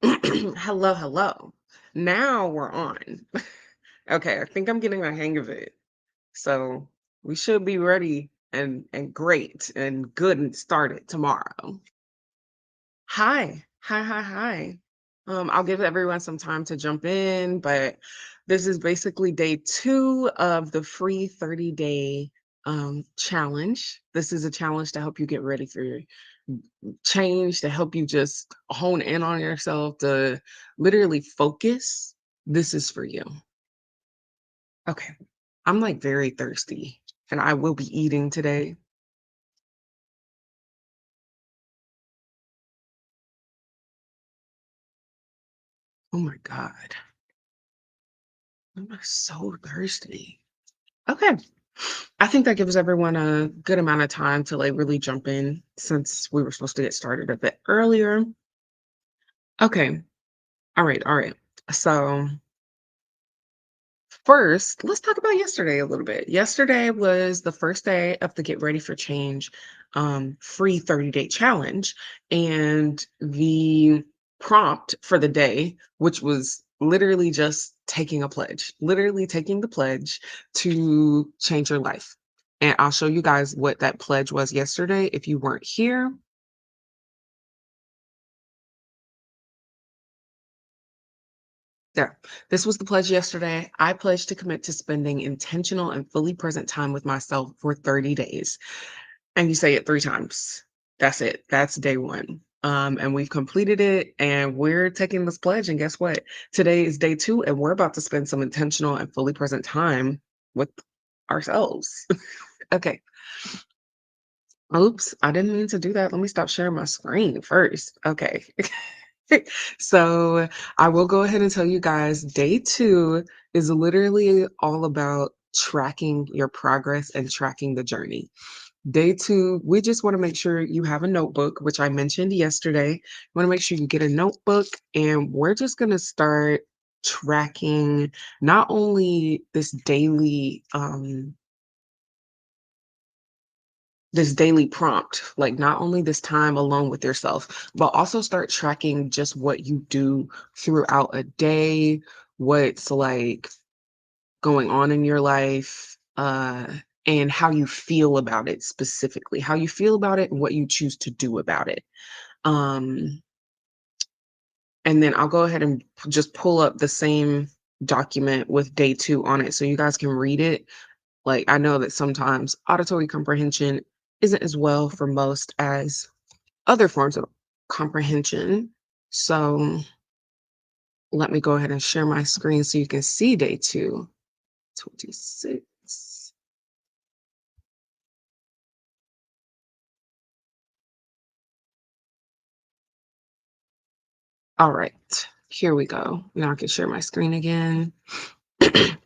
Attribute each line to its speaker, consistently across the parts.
Speaker 1: Hello, hello. Now we're on. Okay, I think I'm getting the hang of it. So we should be ready and great and good and started tomorrow. Hi. Hi, hi, hi. I'll give everyone some time to jump in, but this is basically day two of the free 30-day challenge. This is a challenge to help you get ready for your change, to help you just hone in on yourself, to literally focus. This is for you. Okay. I'm like very thirsty and I will be eating today. Oh my God. I'm so thirsty. Okay. I think that gives everyone a good amount of time to like really jump in since we were supposed to get started a bit earlier. Okay. All right. All right. So first, let's talk about yesterday a little bit. Yesterday was the first day of the Get Ready for Change free 30-day challenge. And the prompt for the day, which was literally just taking a pledge, literally taking the pledge to change your life. And I'll show you guys what that pledge was yesterday if you weren't here. There. This was the pledge yesterday. I pledged to commit to spending intentional and fully present time with myself for 30 days. And you say it 3 times. That's it. That's day 1. And we've completed it and we're taking this pledge. And guess what? Today is day 2 and we're about to spend some intentional and fully present time with ourselves. Okay. Oops, I didn't mean to do that. Let me stop sharing my screen first. Okay. So I will go ahead and tell you guys day 2 is literally all about tracking your progress and tracking the journey. Day 2, we just want to make sure you have a notebook, which I mentioned yesterday. You want to make sure you get a notebook, and we're just going to start tracking not only this daily prompt, like not only this time alone with yourself, but also start tracking just what you do throughout a day, what's like going on in your life, and how you feel about it specifically, how you feel about it and what you choose to do about it. Um, and then I'll go ahead and just pull up the same document with day 2 on it so you guys can read it. Like, I know that sometimes auditory comprehension isn't as well for most as other forms of comprehension. So let me go ahead and share my screen so you can see day 2, 26. All right, here we go. Now I can share my screen again.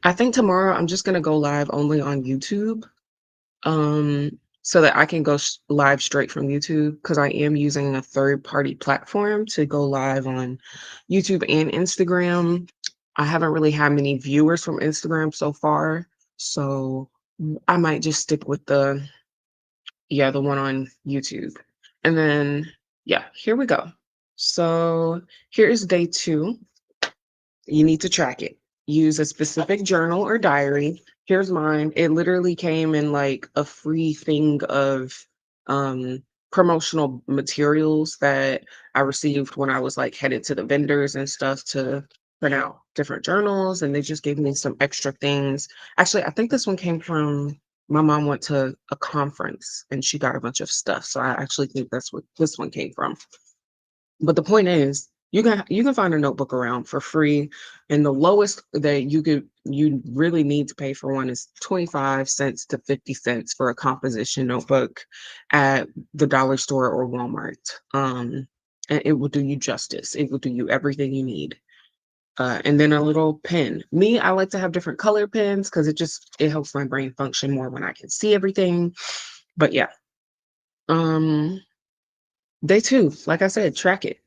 Speaker 1: I think tomorrow I'm just gonna go live only on YouTube, so that I can go live straight from YouTube because I am using a third-party platform to go live on YouTube and Instagram. I haven't really had many viewers from Instagram so far, so I might just stick with the one on YouTube. And then, yeah, here we go. So here is day 2. You need to track it. Use a specific journal or diary. Here's mine. It literally came in like a free thing of um promotional materials that I received when I was like headed to the vendors and stuff to print out different journals, and they just gave me some extra things. Actually, I think this one came from my mom went to a conference and she got a bunch of stuff. So I actually think that's what this one came from. But the point is, you can find a notebook around for free, and the lowest that you really need to pay for one is 25 cents to 50 cents for a composition notebook at the dollar store or Walmart. And it will do you justice. It will do you everything you need. And then a little pen. Me, I like to have different color pens because it helps my brain function more when I can see everything. But yeah. Um, day 2, like I said, track it.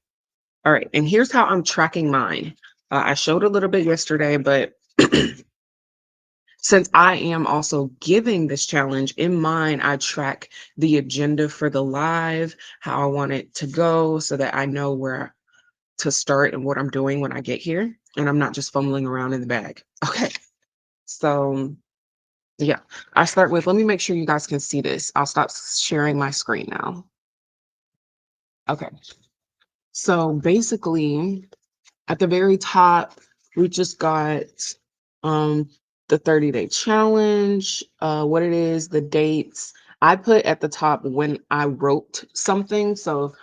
Speaker 1: All right, and here's how I'm tracking mine. I showed a little bit yesterday, but since I am also giving this challenge in mine, I track the agenda for the live, how I want it to go so that I know where to start and what I'm doing when I get here, and I'm not just fumbling around in the bag. Okay. So, yeah, I start with, let me make sure you guys can see this. I'll stop sharing my screen now. Okay. So basically, at the very top, we just got um the 30-day challenge, what it is, the dates. I put at the top when I wrote something. So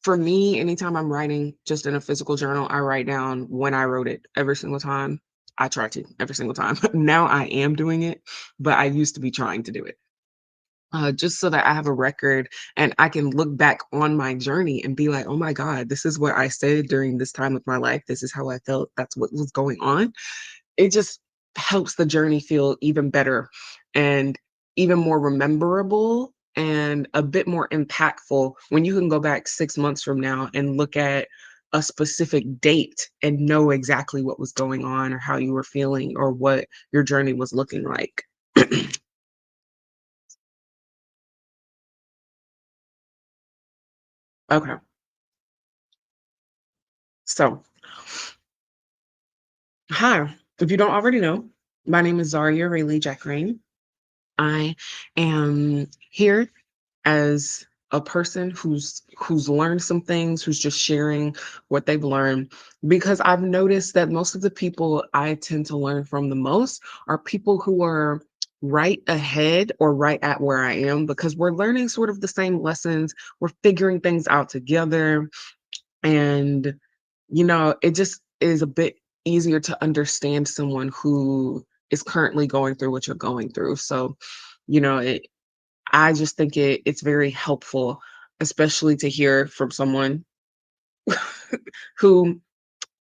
Speaker 1: for me, anytime I'm writing just in a physical journal, I write down when I wrote it every single time. I try to every single time. Now I am doing it, but I used to be trying to do it. Just so that I have a record and I can look back on my journey and be like, oh my God, this is what I said during this time of my life. This is how I felt. That's what was going on. It just helps the journey feel even better and even more rememberable and a bit more impactful when you can go back 6 months from now and look at a specific date and know exactly what was going on or how you were feeling or what your journey was looking like. Okay. So, hi. If you don't already know, my name is Zaria Rayleigh Jackrain. I am here as a person who's learned some things, who's just sharing what they've learned, because I've noticed that most of the people I tend to learn from the most are people who are right ahead or right at where I am, because we're learning sort of the same lessons, we're figuring things out together, and it just is a bit easier to understand someone who is currently going through what you're going through. So, it I just think it's very helpful, especially to hear from someone who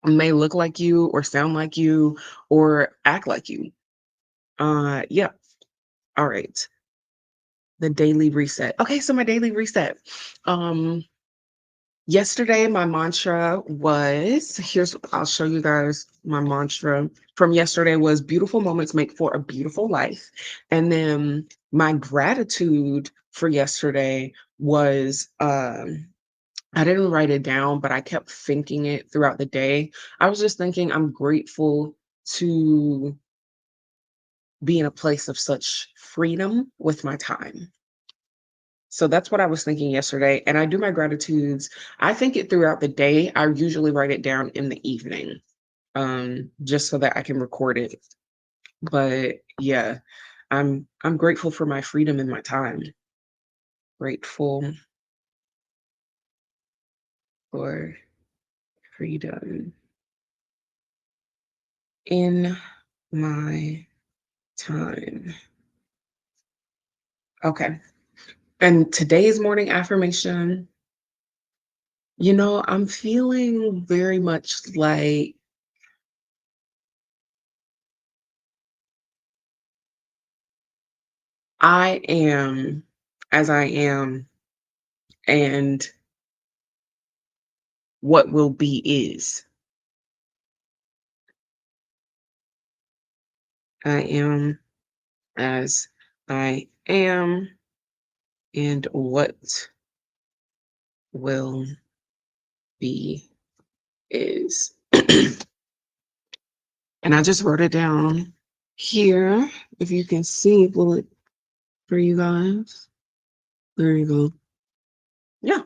Speaker 1: may look like you or sound like you or act like you. Yeah. All right. The daily reset. Okay, so my daily reset. Um, Yesterday, my mantra was, I'll show you guys my mantra from yesterday was beautiful moments make for a beautiful life. And then my gratitude for yesterday was, I didn't write it down, but I kept thinking it throughout the day. I was just thinking I'm grateful to be in a place of such freedom with my time. So that's what I was thinking yesterday. And I do my gratitudes. I think it throughout the day. I usually write it down in the evening, just so that I can record it. But yeah, I'm grateful for my freedom and my time. Grateful for freedom in my time. Okay. And today's morning affirmation, I'm feeling very much like I am as I am, and what will be is. I am as I am, and what will be is. And I just wrote it down here. If you can see bullet for you guys. There you go. Yeah.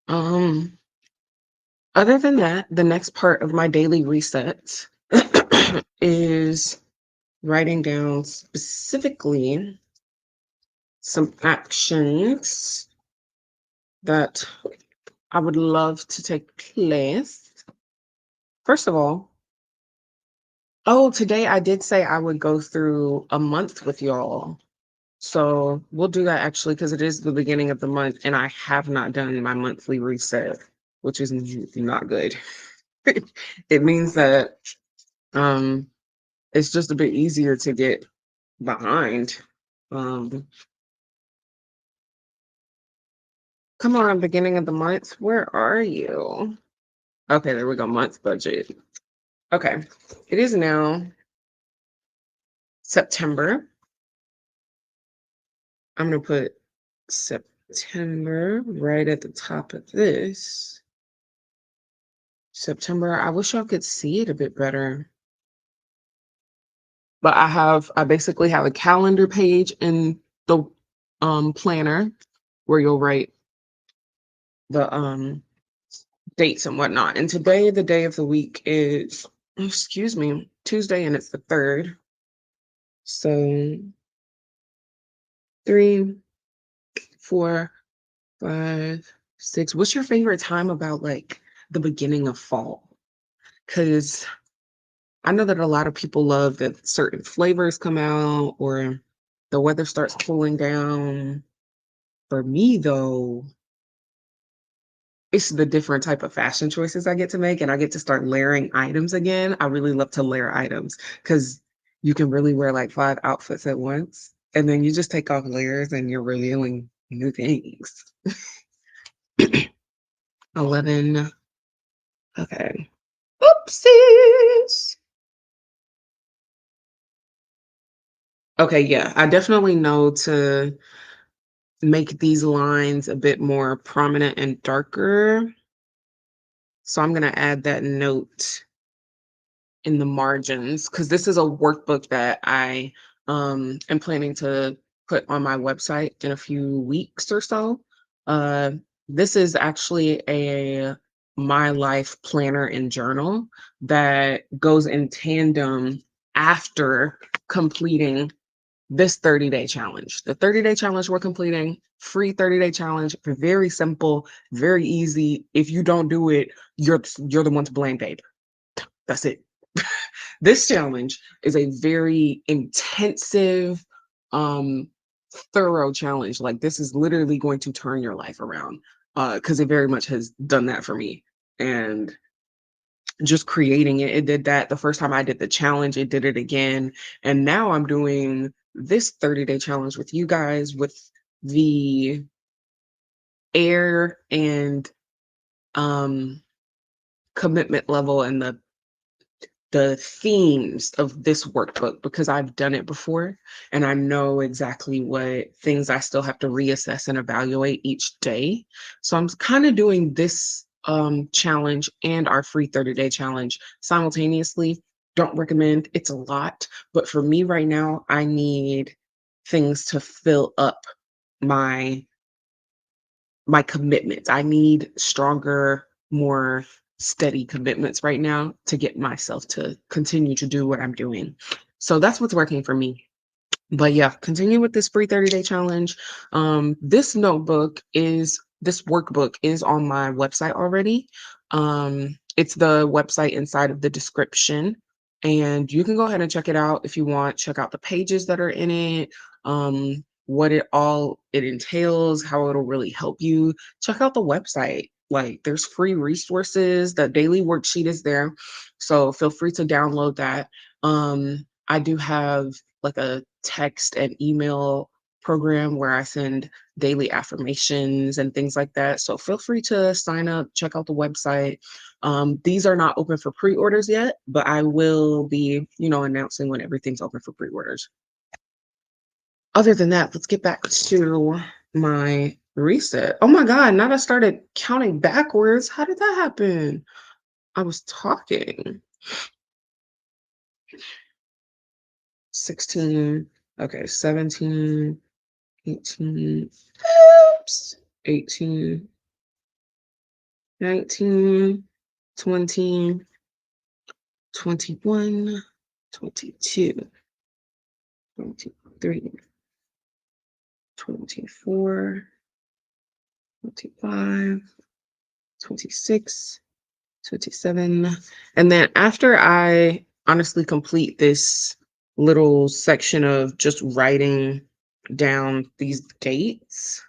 Speaker 1: Um, Other than that, the next part of my daily reset is writing down specifically some actions that I would love to take place. First of all, oh, today I did say I would go through a month with y'all. So we'll do that actually because it is the beginning of the month and I have not done my monthly reset, which is not good. It means that um it's just a bit easier to get behind. Um Come on, beginning of the month. Where are you? Okay, there we go. Month budget. Okay. It is now September. I'm gonna put September right at the top of this. September. I wish y'all could see it a bit better. But I basically have a calendar page in the planner where you'll write the dates and whatnot. And today, the day of the week is, excuse me, Tuesday, and it's the 3rd. So 3, 4, 5, 6. What's your favorite time about like the beginning of fall? Because I know that a lot of people love that certain flavors come out or the weather starts cooling down. For me, though, it's the different type of fashion choices I get to make, and I get to start layering items again. I really love to layer items because you can really wear like 5 outfits at once, and then you just take off layers and you're revealing new things. 11. Okay. Oopsies. Okay, yeah, I definitely know to make these lines a bit more prominent and darker. So I'm gonna add that note in the margins because this is a workbook that I am planning to put on my website in a few weeks or so. Uh, this is actually a my life planner and journal that goes in tandem after completing this 30-day challenge. The 30-day challenge we're completing, free 30-day challenge, very simple, very easy. If you don't do it, you're the one to blame, babe. That's it. This challenge is a very intensive, um, thorough challenge. Like this is literally going to turn your life around. Because it very much has done that for me. And just creating it, it did that. The first time I did the challenge, it did it again. And now I'm doing this 30-day challenge with you guys with the air and um commitment level and the themes of this workbook because I've done it before and I know exactly what things I still have to reassess and evaluate each day. So I'm kind of doing this challenge and our free 30-day challenge simultaneously. Don't recommend, it's a lot, but for me right now, I need things to fill up my my commitments. I need stronger, more steady commitments right now to get myself to continue to do what I'm doing. So that's what's working for me. But yeah, continue with this free 30-day challenge. This workbook is on my website already. It's the website inside of the description. And you can go ahead and check it out if you want. Check out the pages that are in it, what it entails, how it'll really help you. Check out the website. Like there's free resources. The daily worksheet is there. So feel free to download that. I do have like a text and email program where I send daily affirmations and things like that. So feel free to sign up, check out the website. These are not open for pre-orders yet, but I will be, announcing when everything's open for pre-orders. Other than that, let's get back to my reset. Oh my God, now that I started counting backwards. How did that happen? I was talking. 16, okay, 17, 18, oops, 18, 19, 20, 21, 22, 23, 24, 25, 26, 27. And then after I honestly complete this little section of just writing down these dates,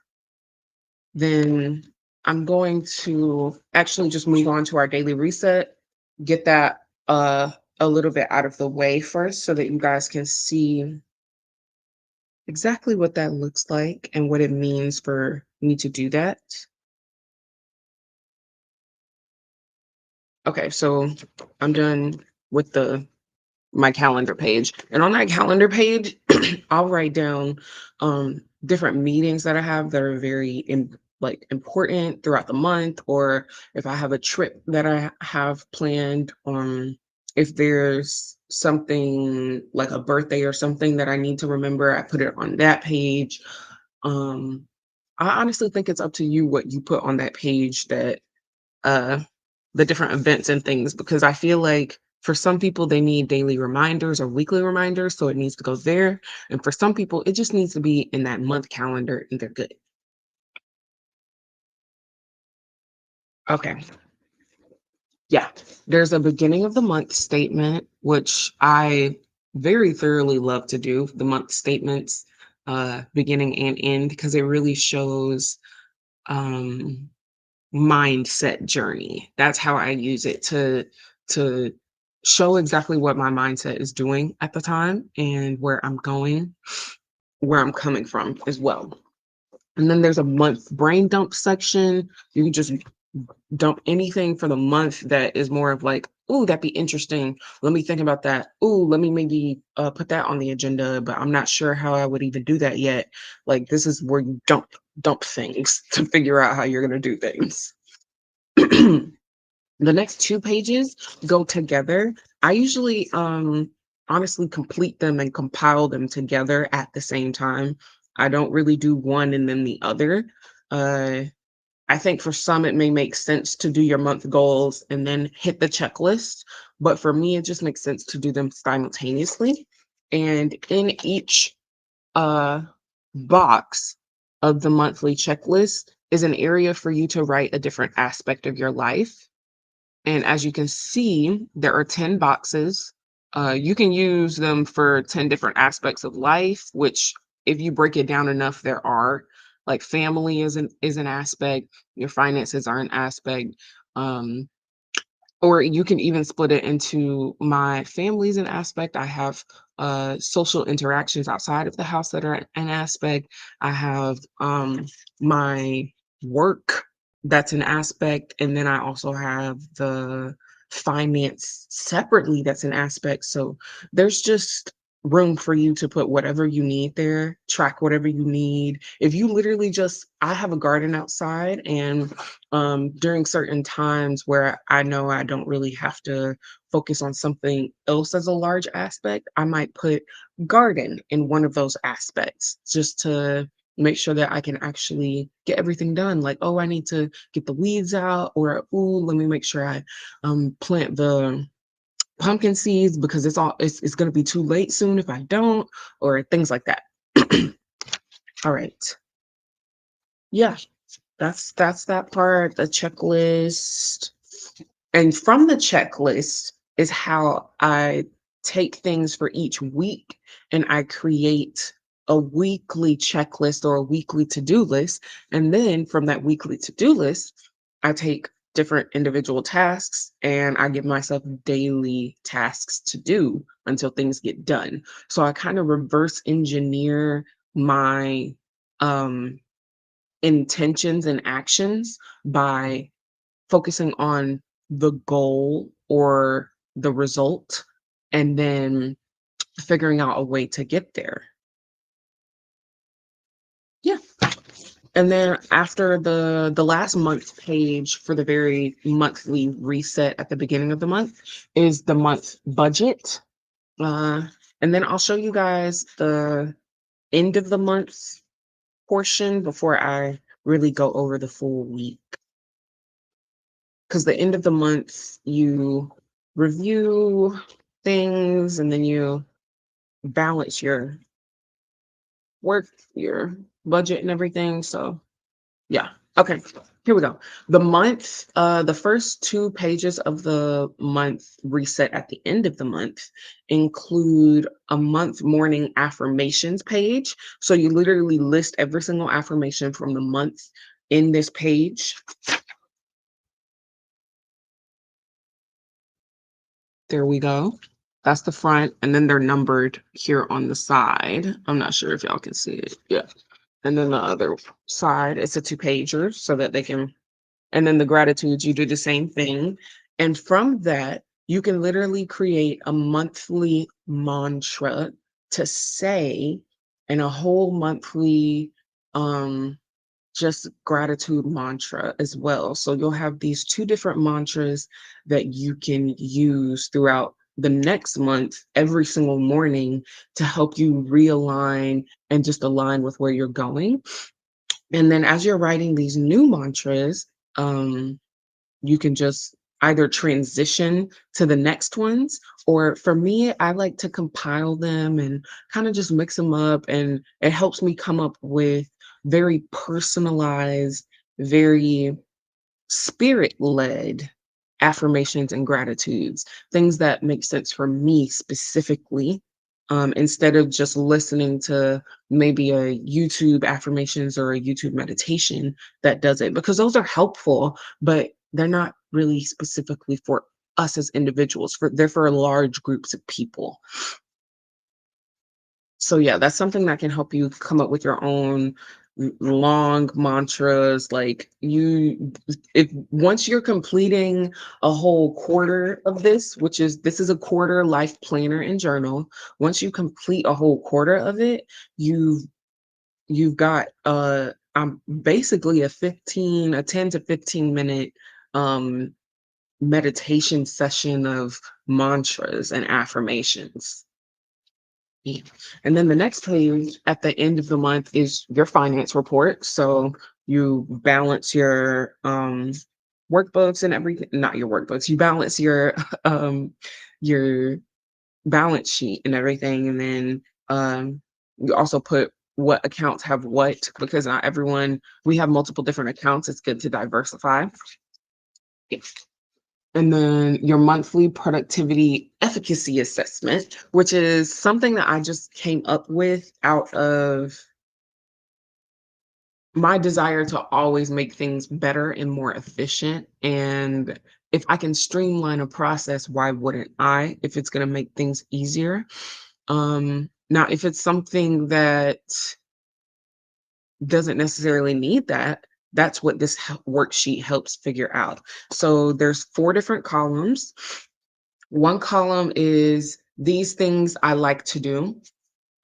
Speaker 1: then I'm going to actually just move on to our daily reset, get that a little bit out of the way first so that you guys can see exactly what that looks like and what it means for me to do that. Okay, so I'm done with my calendar page. And on that calendar page, I'll write down different meetings that I have that are very like important throughout the month, or if I have a trip that I have planned, if there's something like a birthday or something that I need to remember, I put it on that page. Um, I honestly think it's up to you what you put on that page, that uh the different events and things, because I feel like for some people they need daily reminders or weekly reminders, so it needs to go there. And for some people it just needs to be in that month calendar and they're good. Okay. Yeah. There's a beginning of the month statement, which I very thoroughly love to do, the month statements, beginning and end, because it really shows um mindset journey. That's how I use it to show exactly what my mindset is doing at the time and where I'm going, where I'm coming from as well. And then there's a month brain dump section. You can just dump anything for the month that is more of like, "Ooh, that'd be interesting. Let me think about that. Ooh, let me maybe put that on the agenda, but I'm not sure how I would even do that yet." Like this is where you dump things to figure out how you're gonna do things. The next 2 pages go together. I usually, honestly complete them and compile them together at the same time. I don't really do one and then the other. Uh, I think for some, it may make sense to do your month goals and then hit the checklist, but for me, it just makes sense to do them simultaneously. And in each, uh, box of the monthly checklist is an area for you to write a different aspect of your life. And as you can see, there are 10 boxes. You can use them for 10 different aspects of life, which if you break it down enough, there are. Like family is an aspect, your finances are an aspect. Um, or you can even split it into my family's an aspect. I have social interactions outside of the house that are an aspect. I have my work, that's an aspect. And then I also have the finance separately, that's an aspect. So there's just room for you to put whatever you need there, track whatever you need. If you literally just, I have a garden outside, and during certain times where I know I don't really have to focus on something else as a large aspect, I might put garden in one of those aspects just to make sure that I can actually get everything done. Like, oh, I need to get the weeds out, or ooh, let me make sure I plant the pumpkin seeds because it's going to be too late soon if I don't, or things like that. All right. Yeah, that's that part, the checklist. And from the checklist is how I take things for each week and I create a weekly checklist or a weekly to-do list. And then from that weekly to-do list, I take different individual tasks and I give myself daily tasks to do until things get done. So I kind of reverse engineer my um intentions and actions by focusing on the goal or the result, and then figuring out a way to get there. Yeah. And then after the last month page for the very monthly reset at the beginning of the month is the month budget. Uh, and then I'll show you guys the end of the month portion before I really go over the full week. Because the end of the month, you review things and then you balance your work, your budget, and everything. So, yeah. Okay, here we go. The first 2 pages of the month reset at the end of the month include a month morning affirmations page. So, you literally list every single affirmation from the month in this page. There we go. That's the front, and then they're numbered here on the side. I'm not sure if y'all can see it. Yeah. And then the other side, it's a 2 pager so that they can, and then the gratitudes, you do the same thing. And from that, you can literally create a monthly mantra to say, and a whole monthly um just gratitude mantra as well. So you'll have these two different mantras that you can use throughout the next month every single morning to help you realign and just align with where you're going. And then as you're writing these new mantras, you can just either transition to the next ones, or for me, I like to compile them and kind of just mix them up. And it helps me come up with very personalized, very spirit led affirmations and gratitudes, things that make sense for me specifically, instead of just listening to maybe a YouTube affirmations or a YouTube meditation that does it, because those are helpful, but they're not really specifically for us as individuals. They're for large groups of people. So yeah, that's something that can help you come up with your own long mantras. Like you, if once you're completing a whole quarter of this, this is a quarter life planner and journal. Once you complete a whole quarter of it, you've got basically a 10 to 15 minute um meditation session of mantras and affirmations. Yeah. And then the next page at the end of the month is your finance report. So you balance your workbooks and everything, not your workbooks, you balance um your balance sheet and everything. And then you also put what accounts have what, because not everyone, we have multiple different accounts. It's good to diversify. Yes. And then your monthly productivity efficacy assessment, which is something that I just came up with out of my desire to always make things better and more efficient. And if I can streamline a process, why wouldn't I? If it's going to make things easier. Now, if it's something that doesn't necessarily need that, that's what this worksheet helps figure out. So there's 4 different columns. One column is these things I like to do.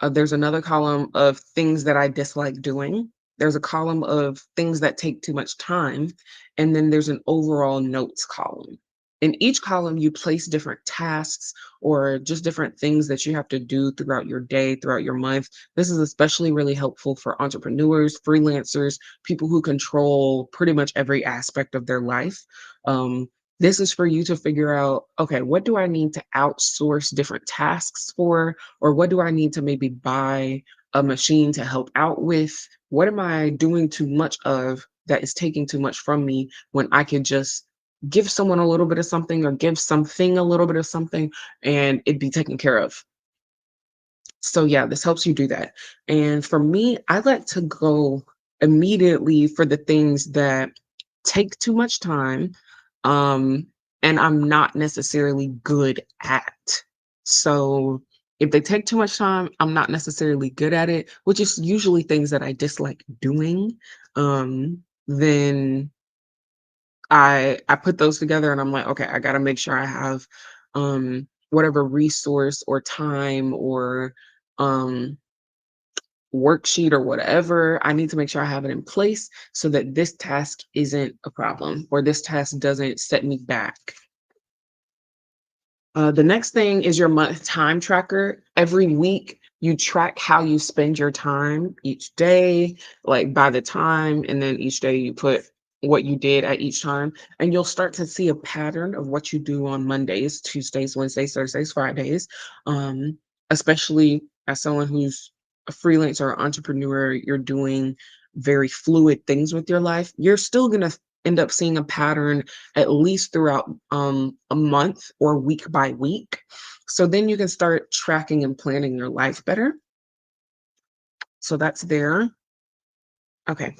Speaker 1: There's another column of things that I dislike doing. There's a column of things that take too much time. And then there's an overall notes column. In each column, you place different tasks or just different things that you have to do throughout your day, throughout your month. This is especially really helpful for entrepreneurs, freelancers, people who control pretty much every aspect of their life. This is for you to figure out, okay, what do I need to outsource different tasks for? Or what do I need to maybe buy a machine to help out with? What am I doing too much of that is taking too much from me when I can just give someone a little bit of something or give something a little bit of something and it be taken care of? So yeah, this helps you do that. And for me, I like to go immediately for the things that take too much time, um, and I'm not necessarily good at. So if they take too much time, I'm not necessarily good at it, which is usually things that I dislike doing. Then I put those together and I'm like, okay, I gotta make sure I have whatever resource or time or um worksheet or whatever. I need to make sure I have it in place so that this task isn't a problem or this task doesn't set me back. The next thing is your month time tracker. Every week, you track how you spend your time each day, like by the time, and then each day you put what you did at each time. And you'll start to see a pattern of what you do on Mondays, Tuesdays, Wednesdays, Thursdays, Fridays. Um, Especially as someone who's a freelancer or entrepreneur, you're doing very fluid things with your life. You're still going to end up seeing a pattern at least throughout a month or week by week. So then you can start tracking and planning your life better. So that's there. Okay.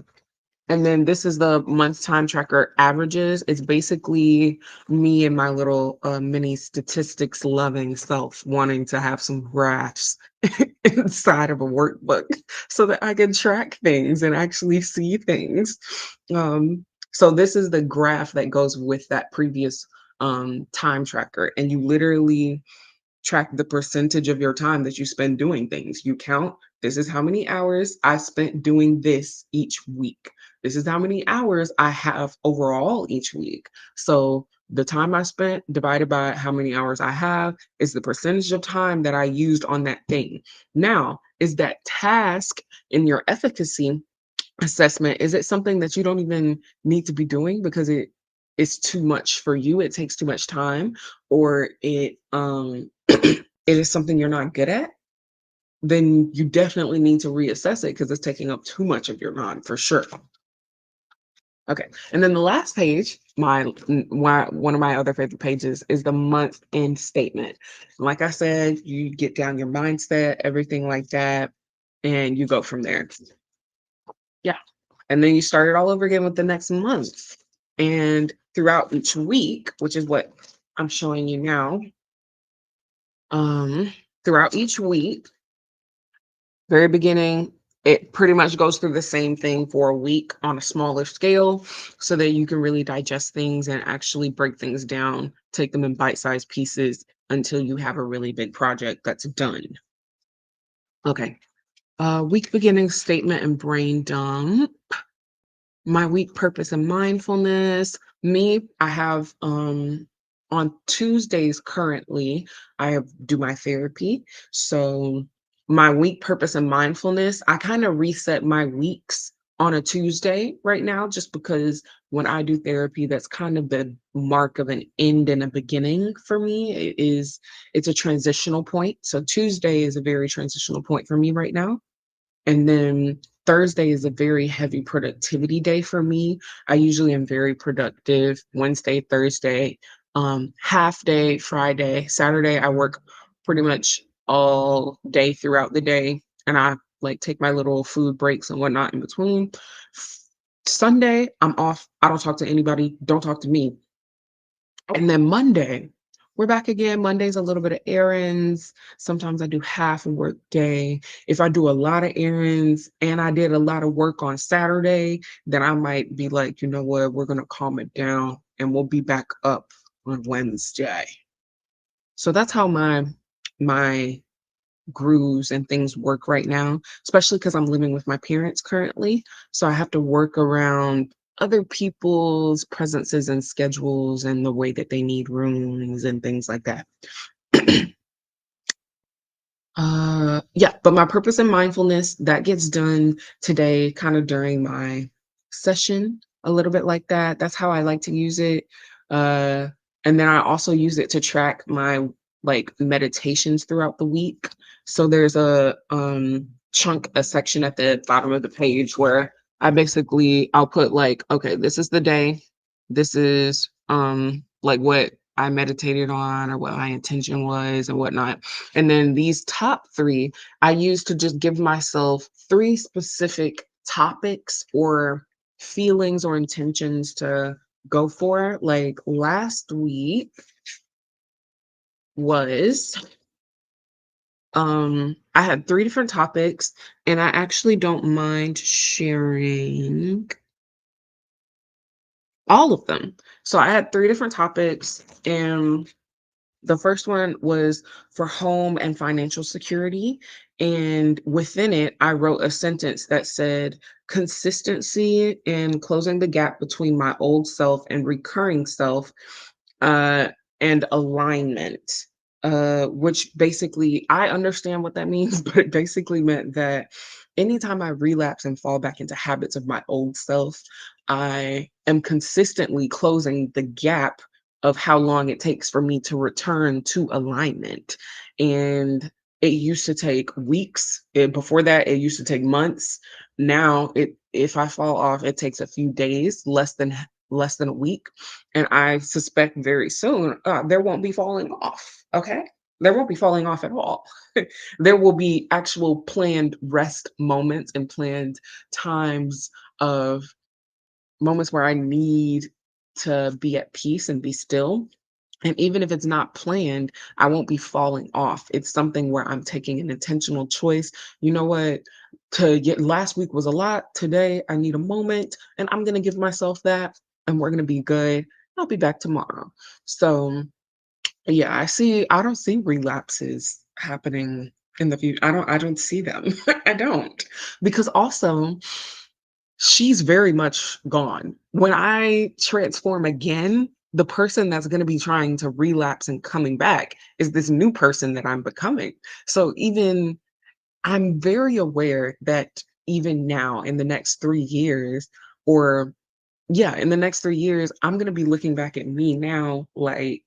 Speaker 1: And then this is the month time tracker averages. It's basically me and my little mini statistics loving self wanting to have some graphs inside of a workbook so that I can track things and actually see things. So this is the graph that goes with that previous time tracker. And you literally track the percentage of your time that you spend doing things. You count, this is how many hours I spent doing this each week. This is how many hours I have overall each week. So the time I spent divided by how many hours I have is the percentage of time that I used on that thing. Now, is that task in your efficacy assessment, is it something that you don't even need to be doing because it is too much for you, it takes too much time, or it is something you're not good at? Then you definitely need to reassess it because it's taking up too much of your time for sure. Okay. And then the last page, one of my other favorite pages is the month end statement. Like I said, you get down your mindset, everything like that, and you go from there. Yeah. And then you start it all over again with the next month. And throughout each week, which is what I'm showing you now, um, throughout each week, very beginning, it pretty much goes through the same thing for a week on a smaller scale so that you can really digest things and actually break things down, take them in bite-sized pieces until you have a really big project that's done. Okay. Week beginning statement and brain dump. My week purpose and mindfulness. I have on Tuesdays currently, do my therapy. So my week purpose and mindfulness, I kind of reset my weeks on a Tuesday right now, just because when I do therapy, that's kind of the mark of an end and a beginning for me. It's a transitional point. So Tuesday is a very transitional point for me right now. And then Thursday is a very heavy productivity day for me. I usually am very productive Wednesday, Thursday, half day Friday. Saturday, I work pretty much all day throughout the day. And I like take my little food breaks and whatnot in between. Sunday, I'm off. I don't talk to anybody. Don't talk to me. And then Monday, we're back again. Monday's a little bit of errands. Sometimes I do half a work day. If I do a lot of errands and I did a lot of work on Saturday, then I might be like, you know what, we're going to calm it down and we'll be back up on Wednesday. So that's how my grooves and things work right now, especially because I'm living with my parents currently. So I have to work around other people's presences and schedules and the way that they need rooms and things like that. Yeah, but my purpose and mindfulness, that gets done today, kind of during my session, a little bit like that. That's how I like to use it. Uh, and then I also use it to track my like meditations throughout the week. So there's a section at the bottom of the page where I'll put like, okay, this is the day. This is like what I meditated on or what my intention was and whatnot. And then these top three, I use to just give myself three specific topics or feelings or intentions to go for. Like last week was, I had three different topics, and I actually don't mind sharing all of them. So I had three different topics, and the first one was for home and financial security. And within it, I wrote a sentence that said, consistency in closing the gap between my old self and recurring self, uh, and alignment. Which basically, I understand what that means, but it basically meant that anytime I relapse and fall back into habits of my old self, I am consistently closing the gap of how long it takes for me to return to alignment. And it used to take weeks. Before that, it used to take months. Now, if I fall off, it takes a few days, less than a week. And I suspect very soon there won't be falling off. Okay. There won't be falling off at all. There will be actual planned rest moments and planned times of moments where I need to be at peace and be still. And even if it's not planned, I won't be falling off. It's something where I'm taking an intentional choice. You know what? To get last week was a lot. Today, I need a moment, and I'm going to give myself that, and we're going to be good. I'll be back tomorrow. So, yeah, I don't see relapses happening in the future. I don't see them. I don't. Because also she's very much gone. When I transform again, the person that's gonna be trying to relapse and coming back is this new person that I'm becoming. So even I'm very aware that even now in the next 3 years or yeah, in the next 3 years, I'm gonna be looking back at me now like,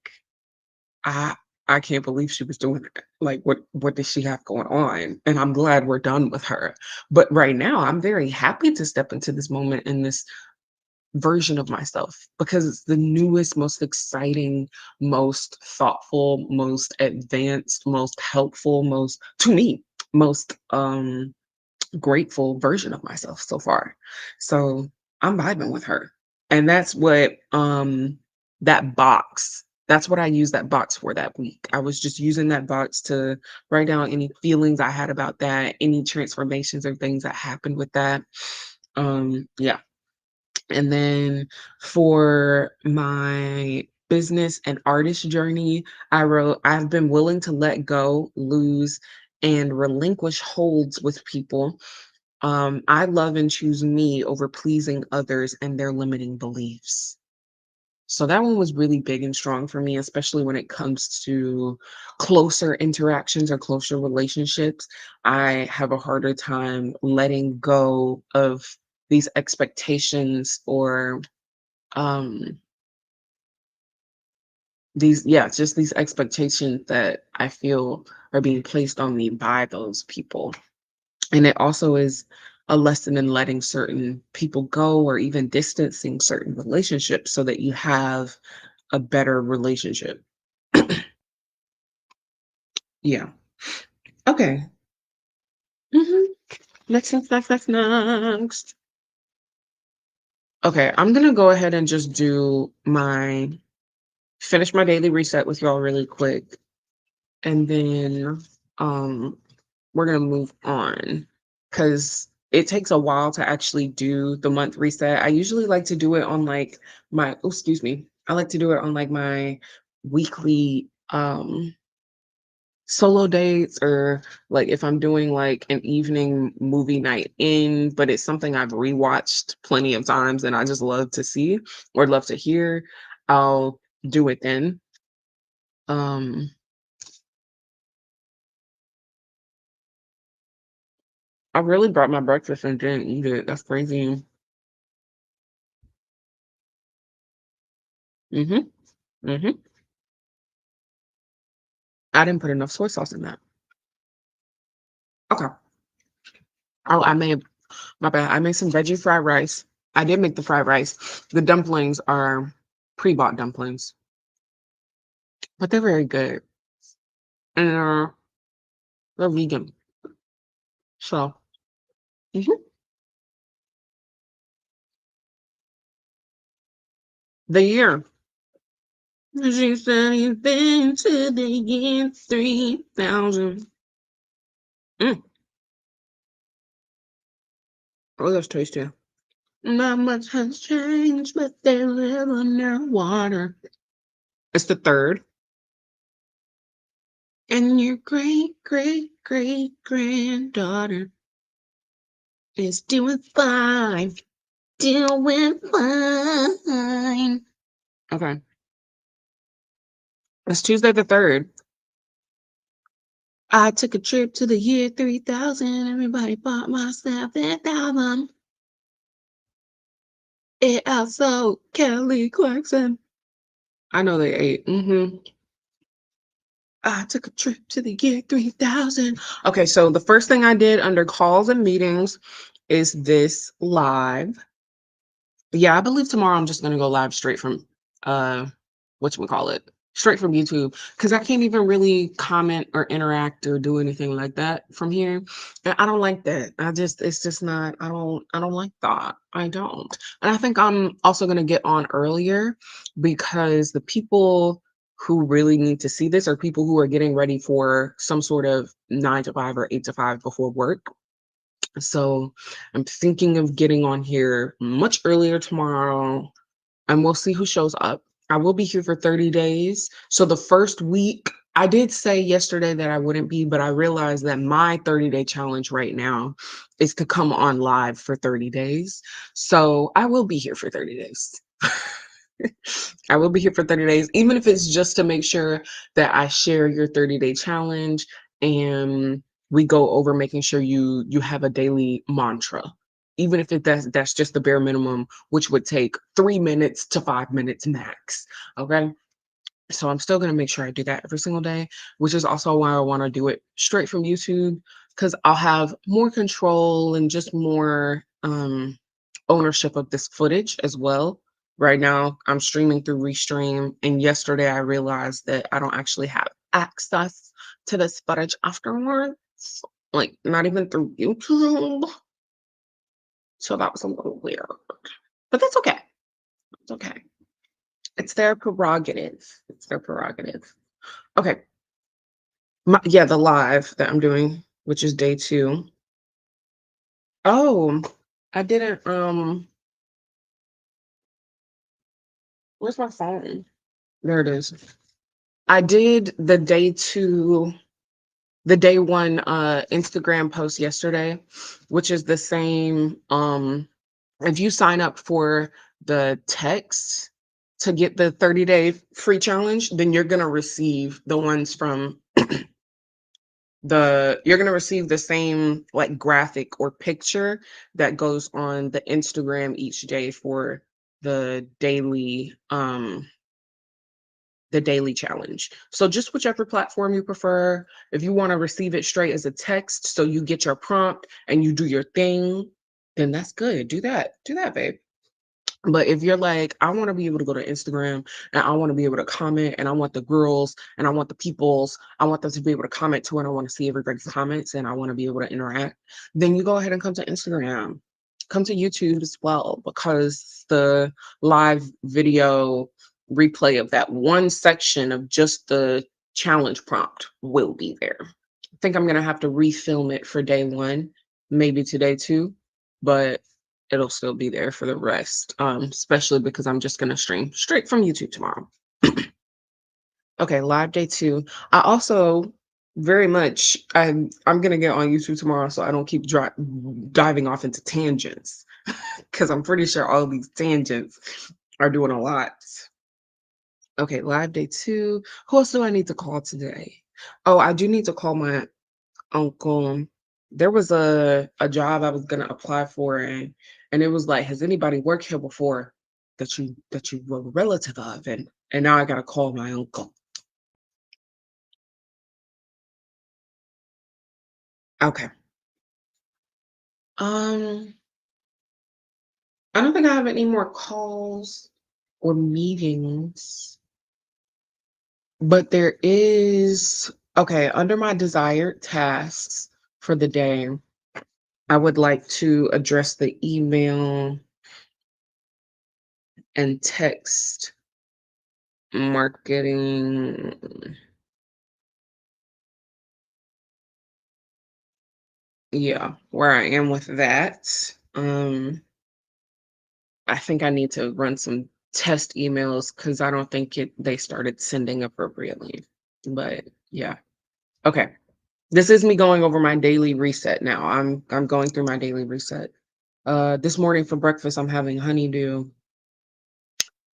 Speaker 1: I I can't believe she was doing that. Like, what does she have going on? And I'm glad we're done with her. But right now, I'm very happy to step into this moment in this version of myself because it's the newest, most exciting, most thoughtful, most advanced, most helpful, most to me, most grateful version of myself so far. So I'm vibing with her. And that's what that box, that's what I used that box for that week. I was just using that box to write down any feelings I had about that, any transformations or things that happened with that. Yeah. And then for my business and artist journey, I wrote, I've been willing to let go, lose, and relinquish holds with people. I love and choose me over pleasing others and their limiting beliefs. So that one was really big and strong for me, especially when it comes to closer interactions or closer relationships. I have a harder time letting go of these expectations or um these yeah, just these expectations that I feel are being placed on me by those people. And it also is a lesson in letting certain people go or even distancing certain relationships so that you have a better relationship. Yeah. Okay. Mhm. Next. Okay, I'm gonna go ahead and just do my finish my daily reset with y'all really quick, and then um we're gonna move on because it takes a while to actually do the month reset. I usually like to do it on like my oh, excuse me. I like to do it on like my weekly solo dates or like if I'm doing like an evening movie night in, but it's something I've rewatched plenty of times and I just love to see or love to hear, I'll do it then. Um I really brought my breakfast and didn't eat it. That's crazy. Mhm. Mhm. I didn't put enough soy sauce in that. Okay. Oh, I made my bad. I made some veggie fried rice. I did make the fried rice. The dumplings are pre-bought dumplings, but they're very good. And they're vegan. So, mhm. The year. She said you've been to the year 3000. Mm. Oh, that's tasty. Not much has changed, but there's little no water. It's the third. And your great granddaughter is doing fine. Doing fine. Okay. It's Tuesday the 3rd. I took a trip to the year 3000. Everybody bought myself that album. It also Kelly Clarkson. I know they ate. I took a trip to the year 3000. Okay, so the first thing I did under calls and meetings is this live. Yeah, I believe tomorrow I'm just gonna go live straight from whatchamacallit, straight from YouTube because I can't even really comment or interact or do anything like that from here. And I don't like that. It's just not, I don't like that. I don't. And I think I'm also gonna get on earlier because the people who really need to see this are people who are getting ready for some sort of 9 to 5 or 8 to 5 before work. So I'm thinking of getting on here much earlier tomorrow and we'll see who shows up. I will be here for 30 days. So the first week I did say yesterday that I wouldn't be, but I realized that my 30-day challenge right now is to come on live for 30 days. So I will be here for 30 days. I will be here for 30 days, even if it's just to make sure that I share your 30-day challenge and we go over making sure you have a daily mantra. Even if that's just the bare minimum, which would take 3 minutes to 5 minutes max. Okay. So I'm still gonna make sure I do that every single day, which is also why I wanna do it straight from YouTube, because 'cause I'll have more control and just more, ownership of this footage as well. Right now, I'm streaming through Restream, and yesterday I realized that I don't actually have access to this footage afterwards, like, not even through YouTube, so that was a little weird, but that's okay. It's okay. It's their prerogative. It's their prerogative. Okay. Yeah, the live that I'm doing, which is day 2. Oh, I didn't, where's my phone? There it is. I did the day 1, Instagram post yesterday, which is the same, if you sign up for the text to get the 30-day free challenge, then you're gonna receive the ones from you're gonna receive the same like graphic or picture that goes on the Instagram each day for the daily the daily challenge. So just whichever platform you prefer, if you want to receive it straight as a text so you get your prompt and you do your thing, then that's good. Do that. Do that, babe. But if you're like, I want to be able to go to Instagram and I want to be able to comment and I want the girls and I want the peoples, I want them to be able to comment too and I want to see everybody's comments and I want to be able to interact, then you go ahead and come to Instagram. Come to YouTube as well because the live video replay of that one section of just the challenge prompt will be there. I think I'm going to have to refilm it for day 1, maybe to day 2, but it'll still be there for the rest, especially because I'm just gonna stream straight from YouTube tomorrow. Okay, live day 2. I also very much I'm gonna get on YouTube tomorrow so I don't keep diving off into tangents because I'm pretty sure all these tangents are doing a lot. Okay, live day 2. Who else do I need to call today? Oh, I do need to call my uncle. There was a job I was gonna apply for, and it was like, has anybody worked here before that you were a relative of? And now I gotta call my uncle. Okay. Um, I don't think I have any more calls or meetings, but there is okay, under my desired tasks for the day, I would like to address the email and text marketing. Yeah, where I am with that. I think I need to run some test emails because I don't think they started sending appropriately. But yeah. Okay. This is me going over my daily reset now. I'm going through my daily reset. This morning for breakfast I'm having honeydew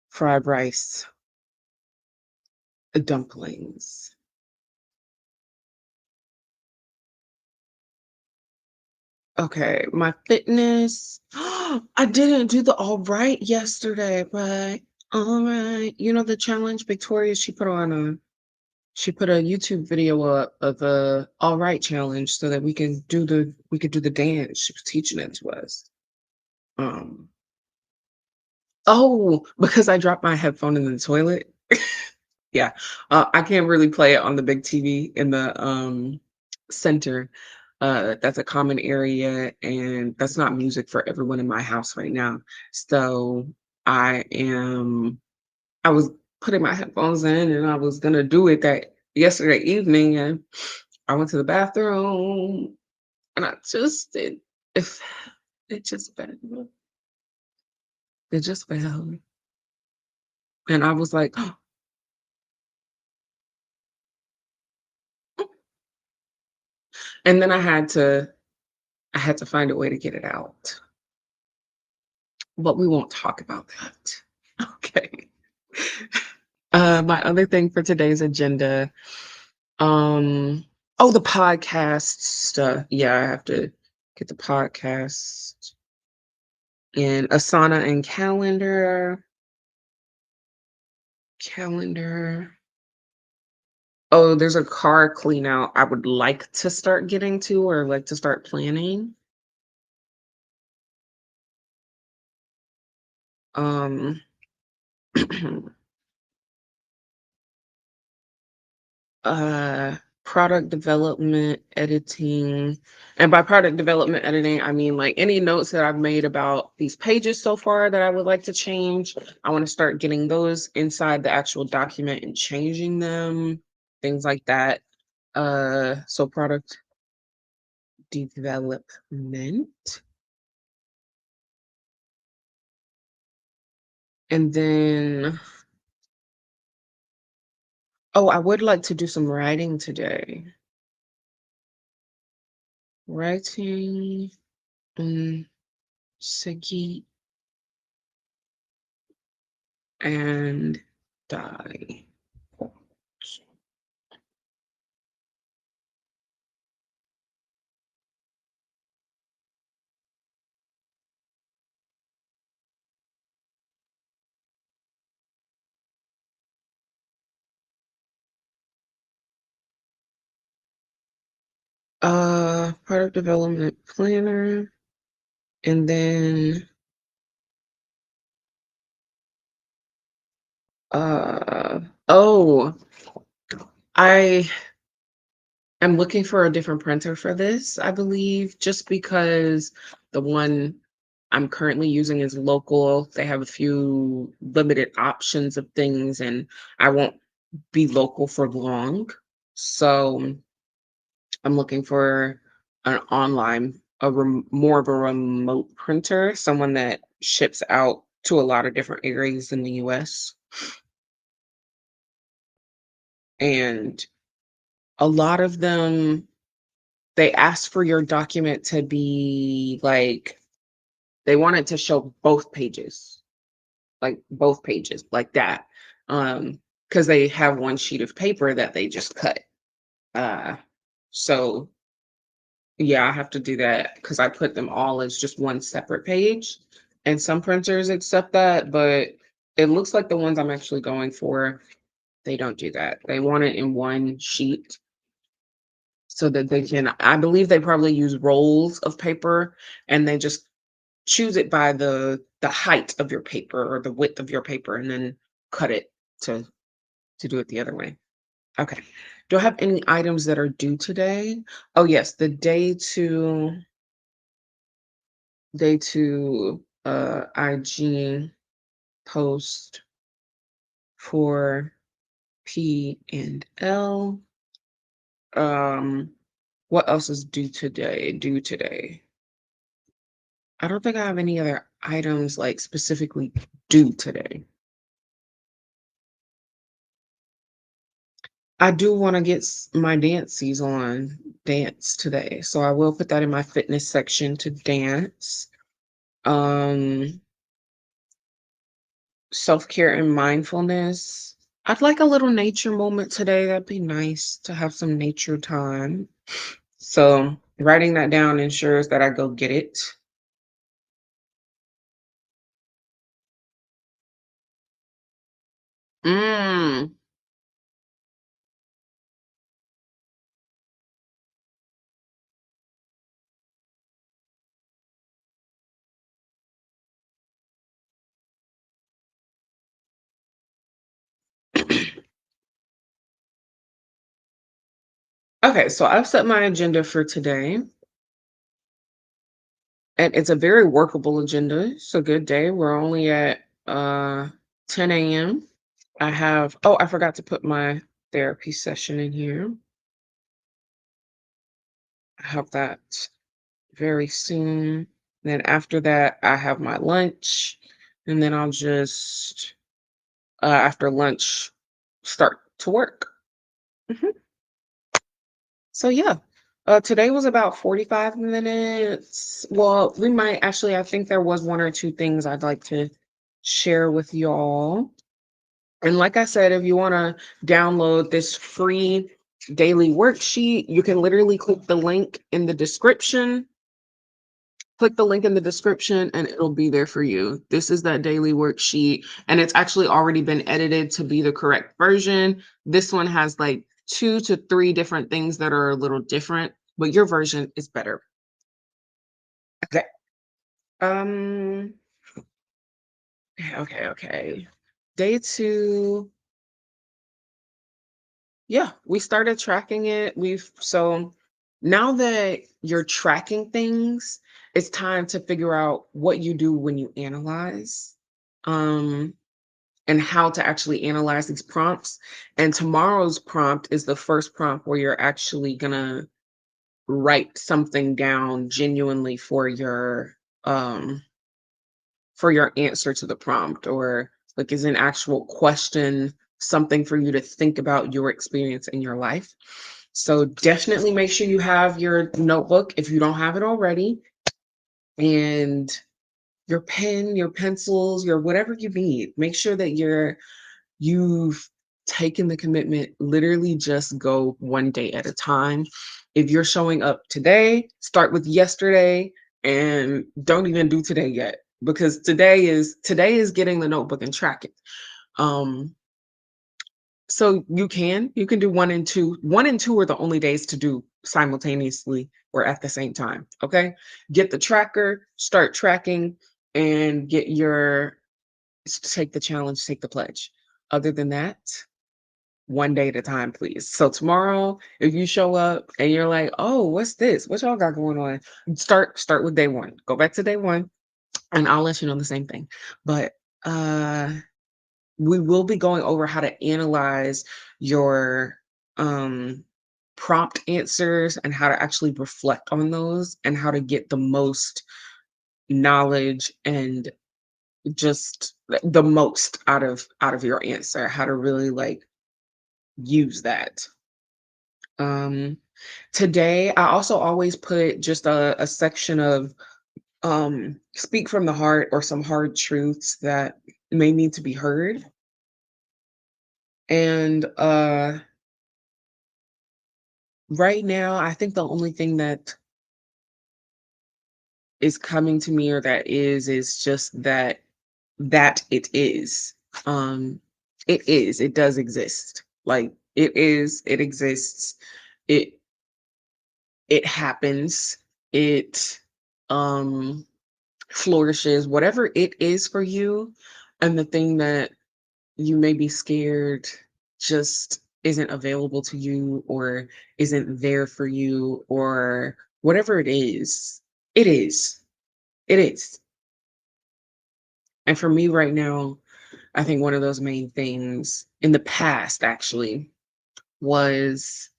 Speaker 1: fried rice, dumplings. Okay, my fitness. I didn't do the all right yesterday, but all right. You know the challenge Victoria, she put a YouTube video up of the all right challenge so that we could do the dance. She was teaching it to us. Um oh, because I dropped my headphone in the toilet. Yeah. I can't really play it on the big TV in the center. That's a common area and that's not music for everyone in my house right now. So I am I was putting my headphones in and I was gonna do it that yesterday evening and I went to the bathroom and I just it, it just fell. It just fell. And I was like, And then I had to find a way to get it out, but we won't talk about that. Okay. My other thing for today's agenda, um, oh, the podcast stuff. Yeah, I have to get the podcast in Asana and calendar. Oh, there's a car clean out I would like to start getting to or like to start planning. Um, uh, product development, editing, and by product development editing, I mean like any notes that I've made about these pages so far that I would like to change. I want to start getting those inside the actual document and changing them, things like that. So product development. And then, oh, I would like to do some writing today. Writing, mm, Segi and die. Product development planner, and then uh oh, I am looking for a different printer for this, I believe, just because the one I'm currently using is local. They have a few limited options of things, and I won't be local for long. So I'm looking for an online, more of a remote printer, someone that ships out to a lot of different areas in the US. And a lot of them, they ask for your document to be like, they want it to show both pages, like that. Because they have one sheet of paper that they just cut. Uh, so Yeah, I have to do that because I put them all as just one separate page. And some printers accept that, but it looks like the ones I'm actually going for, they don't do that. They want it in one sheet so that they can, I believe they probably use rolls of paper and they just choose it by the height of your paper or the width of your paper and then cut it to to do it the other way. Okay. Do I have any items that are due today? Oh yes, the day to IG post for P and L. Um, what else is due today? Due today. I don't think I have any other items like specifically due today. I do want to get my dances on dance today, so I will put that in my fitness section to dance. Um, self-care and mindfulness. I'd like a little nature moment today. That'd be nice to have some nature time. So writing that down ensures that I go get it. Mm. Okay, so I've set my agenda for today, and it's a very workable agenda. It's a good day. We're only at 10 a.m. I forgot to put my therapy session in here. I have that very soon. Then after that, I have my lunch, and then I'll just after lunch start to work. Mhm. So yeah, Today was about 45 minutes. Well, we might actually, I think there was one or two things I'd like to share with y'all. And like I said, if you want to download this free daily worksheet, you can literally click the link in the description, and it'll be there for you. This is that daily worksheet, and it's actually already been edited to be the correct version. This one has like 2 to 3 different things that are a little different, but your version is better. Okay. Um, okay. Day 2, yeah, we started tracking it. So now that you're tracking things, it's time to figure out what you do when you analyze. Um, and how to actually analyze these prompts. And tomorrow's prompt is the first prompt where you're actually gonna write something down genuinely um for your answer to the prompt, or like is an actual question, something for you to think about your experience in your life. So definitely make sure you have your notebook if you don't have it already, and your pen, your pencils, your whatever you need. Make sure that you've taken the commitment, literally just go one day at a time. If you're showing up today, start with yesterday and don't even do today yet, because today is getting the notebook and track it. Um so you can do 1 and 2. 1 and 2 are the only days to do simultaneously or at the same time. Okay. Get the tracker, start tracking, and take the challenge, take the pledge. Other than that, one day at a time, please. So tomorrow, if you show up and you're like, "Oh, what's this? What y'all got going on?" Start with day one. Go back to day one, and I'll let you know the same thing. But uh, we will be going over how to analyze your um prompt answers and how to actually reflect on those and how to get the most knowledge and just the most out of your answer, how to really like use that. Um, Today, I also always put just a section of speak from the heart or some hard truths that may need to be heard. And right now, I think the only thing that is coming to me, or that is just that it is. Um, it does exist. Like it exists. It it happens. It um flourishes, whatever it is for you, and the thing that you may be scared just isn't available to you, or isn't there for you, or whatever it is, it is. It is. And for me right now, I think one of those main things in the past actually was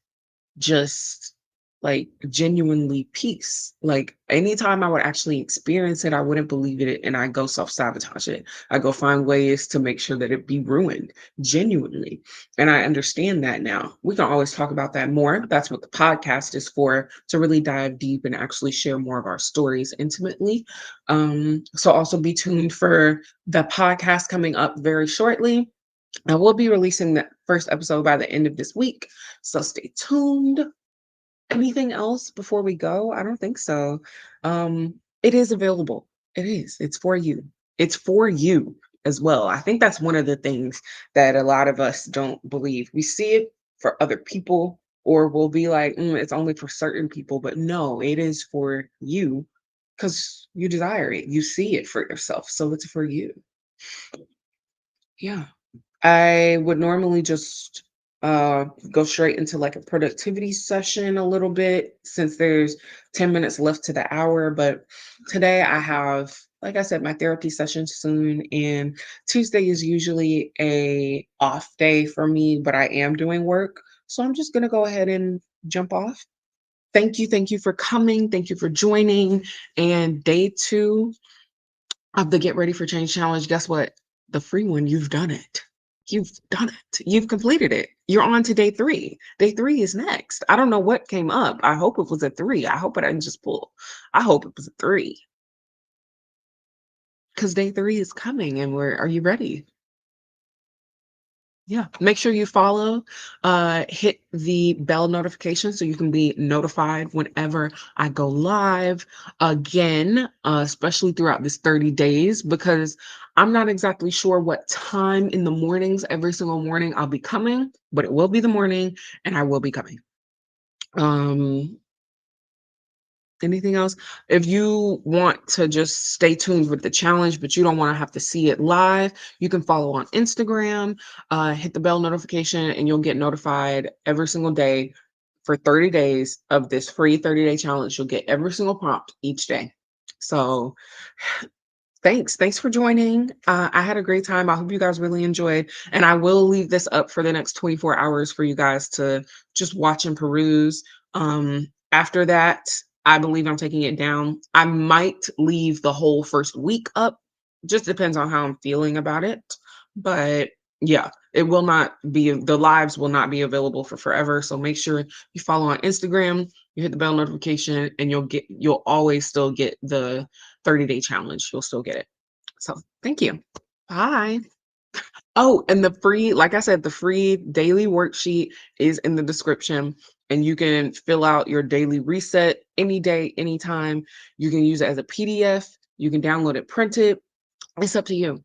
Speaker 1: just like genuinely peace. Like anytime I would actually experience it, I wouldn't believe it, and I go self-sabotage it. I go find ways to make sure that it be ruined genuinely. And I understand that now. We can always talk about that more. That's what the podcast is for, to really dive deep and actually share more of our stories intimately. So also be tuned for the podcast coming up very shortly. I will be releasing the first episode by the end of this week. So stay tuned. Anything else before we go? I don't think so. It is available. It is. It's for you. It's for you as well. I think that's one of the things that a lot of us don't believe. We see it for other people, or we'll be like, it's only for certain people. But no, it is for you because you desire it. You see it for yourself. So it's for you. Yeah. I would normally just go straight into like a productivity session a little bit, since there's 10 minutes left to the hour. But today I have, like I said, my therapy session soon, and Tuesday is usually a off day for me, but I am doing work. So I'm just gonna go ahead and jump off. Thank you for coming. Thank you for joining. And day 2 of the Get Ready for Change challenge, guess what? The free one, you've done it. You've done it. You've completed it. You're on to day 3. Day 3 is next. I don't know what came up. I hope it was a 3. I hope I didn't just pull. I hope it was a 3 because day 3 is coming and we're are you ready? Yeah. Make sure you follow, hit the bell notification so you can be notified whenever I go live again, especially throughout this 30 days, because I'm not exactly sure what time in the mornings, every single morning I'll be coming, but it will be the morning and I will be coming. Um, Anything else? If you want to just stay tuned with the challenge, but you don't want to have to see it live, you can follow on Instagram, hit the bell notification, and you'll get notified every single day for 30 days of this free 30-day challenge. You'll get every single prompt each day. So thanks. Thanks for joining. I had a great time. I hope you guys really enjoyed. And I will leave this up for the next 24 hours for you guys to just watch and peruse. After that, I believe I'm taking it down. I might leave the whole first week up. Just depends on how I'm feeling about it. But yeah, it will not be, the lives will not be available for forever. So make sure you follow on Instagram, you hit the bell notification, and you'll always still get the 30-day challenge. You'll still get it. So thank you. Bye. Oh, and the free, like I said, the free daily worksheet is in the description, and you can fill out your daily reset any day, anytime. You can use it as a PDF. You can download it, print it. It's up to you.